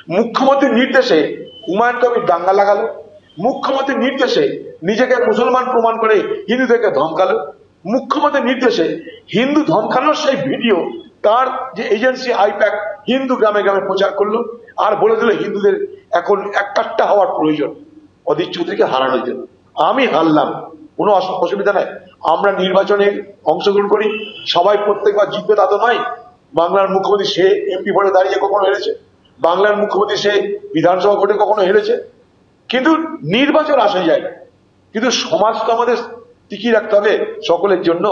মুখ্যমন্ত্রীর নির্দেশে হুমায়ুন কবির দাঙ্গা লাগালো, মুখ্যমন্ত্রীর নির্দেশে নিজেকে মুসলমান প্রমাণ করে হিন্দুদেরকে ধমকালো, মুখ্যমন্ত্রীর নির্দেশে হিন্দু ধমকানোর সেই ভিডিও তার যে এজেন্সি আইপ্যাক হিন্দু গ্রামে গ্রামে প্রচার করলো, আর বলে দিল হিন্দুদের এখন একটা হওয়ার প্রয়োজন অধীর চৌধুরীকে হারানোর জন্য। আমি হারলাম, কোনো অসুবিধা নাই, আমরা নির্বাচনে অংশগ্রহণ করি, সবাই প্রত্যেকবার জিতবে তা তো নয়। বাংলার মুখ্যমন্ত্রী সে এমপি ভোটে দাঁড়িয়ে কখনো হেরেছে, বাংলার মুখ্যমন্ত্রী সে বিধানসভা ভোটে কখনো হেরেছে, কিন্তু নির্বাচন আসে যায়। কিন্তু সমাজ তো আমাদের টিকিয়ে রাখতে হবে সকলের জন্য।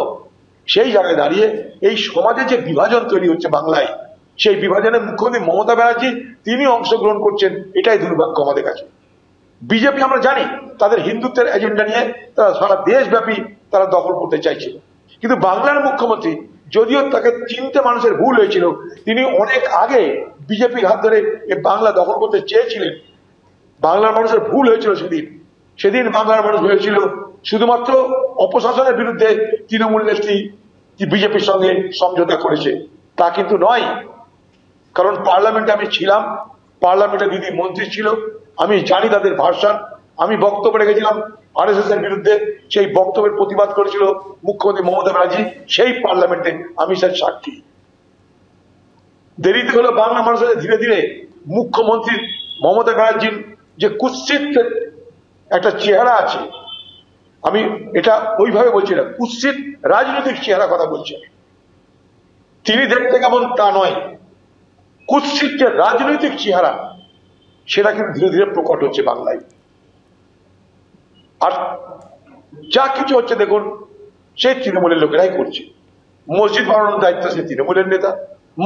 সেই জায়গায় দাঁড়িয়ে এই সমাজে যে বিভাজন তৈরি হচ্ছে বাংলায়, সেই বিভাজনে মুখ্যমন্ত্রী মমতা ব্যানার্জি তিনি অংশগ্রহণ করছেন, এটাই দুর্ভাগ্য আমাদের কাছে। বিজেপি আমরা জানি তাদের হিন্দুত্বের এজেন্ডা নিয়ে তারা সারা দেশব্যাপী তারা দখল করতে চাইছিল, কিন্তু বাংলার মুখ্যমন্ত্রী যদিও তাকে চিনতে মানুষের ভুল হয়েছিল, তিনি অনেক আগে বিজেপির হাত ধরে বাংলা দখল করতে চেয়েছিলেন। বাংলার মানুষের ভুল হয়েছিল সেদিন বাংলার মানুষ হয়েছিল শুধুমাত্র অপশাসনের বিরুদ্ধে তৃণমূল নেত্রী বিজেপির সঙ্গে সমঝোতা করেছে, তা কিন্তু নয়। কারণ পার্লামেন্টে আমি ছিলাম, পার্লামেন্টে দিদি মন্ত্রী ছিল, আমি জানি তাদের ভার্সন। আমি বক্তব্য রেখেছিলাম আরএসএস এর বিরুদ্ধে, সেই বক্তব্যের প্রতিবাদ করেছিল মুখ্যমন্ত্রী মমতা ব্যানার্জি, সেই পার্লামেন্টে আমি স্যার সাক্ষী। দেরিতে হলো বাংলা মানুষের ধীরে ধীরে মুখ্যমন্ত্রী মমতা ব্যানার্জির যে কুৎসিত একটা চেহারা আছে, আমি এটা ওইভাবে বলছি না, কুৎসিত রাজনৈতিক চেহারা কথা বলছি, তিনি দেখতে কেমন তা নয়, কুৎসিত যে রাজনৈতিক চেহারা সেটা কিন্তু ধীরে ধীরে প্রকট হচ্ছে বাংলায়। আর যা কিছু হচ্ছে দেখুন, সেই তৃণমূলের লোকেরাই করছে। মসজিদ বানানোর দায়িত্ব সে তৃণমূলের নেতা,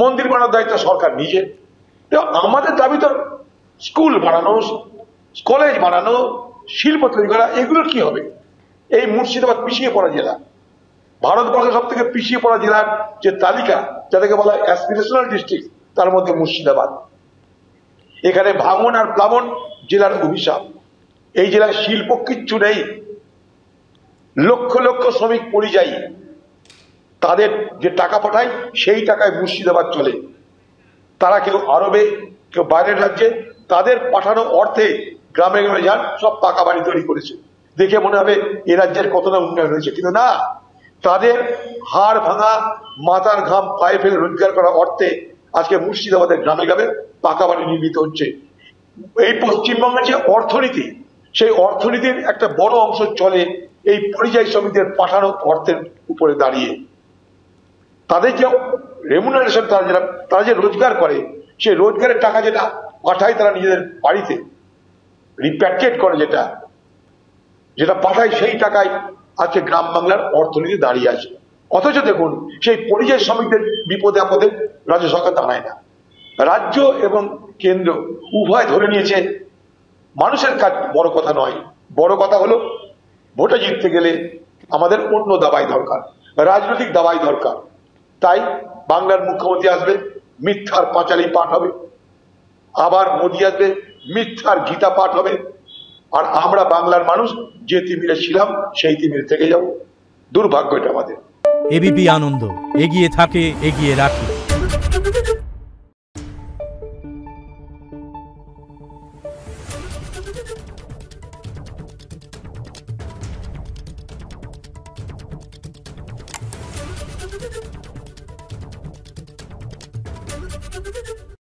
মন্দির বানানোর দায়িত্ব সরকার নিজে। তো আমাদের দাবি তো স্কুল বানানো, কলেজ বানানো, শিল্প তৈরি করা, এগুলোর কি হবে? এই মুর্শিদাবাদ পিছিয়ে পড়া জেলা, ভারতবর্ষের সব থেকে পিছিয়ে পড়া জেলার যে তালিকা, যাদেরকে বলা হয় অ্যাসপিরেশনাল ডিস্ট্রিক্ট, তার মধ্যে মুর্শিদাবাদ। এখানে ভাঙন আর প্লাবন জেলার অভিশাপ। এই জেলায় শিল্প কিচ্ছু নেই, লক্ষ লক্ষ শ্রমিক পরিযায়ী, তাদের যে টাকা পাঠায় সেই টাকায় মুর্শিদাবাদ চলে। তারা কেউ আরবে, কেউ বাইরের রাজ্যে, তাদের পাঠানো অর্থে গ্রামে গ্রামে যান, সব পাকা বাড়ি তৈরি করেছে। দেখে মনে হবে এ রাজ্যের কতটা উন্নয়ন হয়েছে, কিন্তু না, তাদের হাড় ভাঙা মাথার ঘাম পায়ে ফেলে রোজগার করা অর্থে আজকে মুর্শিদাবাদের গ্রামে গ্রামে পাকা বাড়ি নির্মিত হচ্ছে। এই পশ্চিমবঙ্গের যে অর্থনীতি, সেই অর্থনীতির একটা বড় অংশ চলে এই পরিযায়ী শ্রমিকদের পাঠানো অর্থের উপরে দাঁড়িয়ে। তাদের যে রেমুনারেশন, তারা যে রোজগার করে, সেই রোজগারের টাকা যেটা পাঠায় তারা নিজেদের বাড়িতে, রিপ্যাট্রিয়েট করে যেটা যেটা পাঠায়, সেই টাকায় আজকে গ্রাম বাংলার অর্থনীতি দাঁড়িয়ে আছে। অথচ দেখুন, সেই পরিযায়ী শ্রমিকদের বিপদে আপদে রাজ্য সরকার দাঁড়ায় না। রাজ্য এবং কেন্দ্র উভয় ধরে নিয়েছে মানুষের কাজ বড় কথা নয়, বড় কথা হলো ভোটে জিততে গেলে আমাদের অন্য দাবাই দরকার, রাজনৈতিক দাবাই দরকার। তাই বাংলার মুখ্যমন্ত্রী আসবে, মিথ্যার পাঁচালি পাঠ হবে, আবার মোদী আসবে, মিথ্যার গীতা পাঠ হবে, আর আমরা বাংলার মানুষ যে তিমিরে ছিলাম সেই তিমিরে থেকে যাব। দুর্ভাগ্য এটা আমাদের। এবিপি আনন্দ, এগিয়ে থাকে, এগিয়ে রাখে।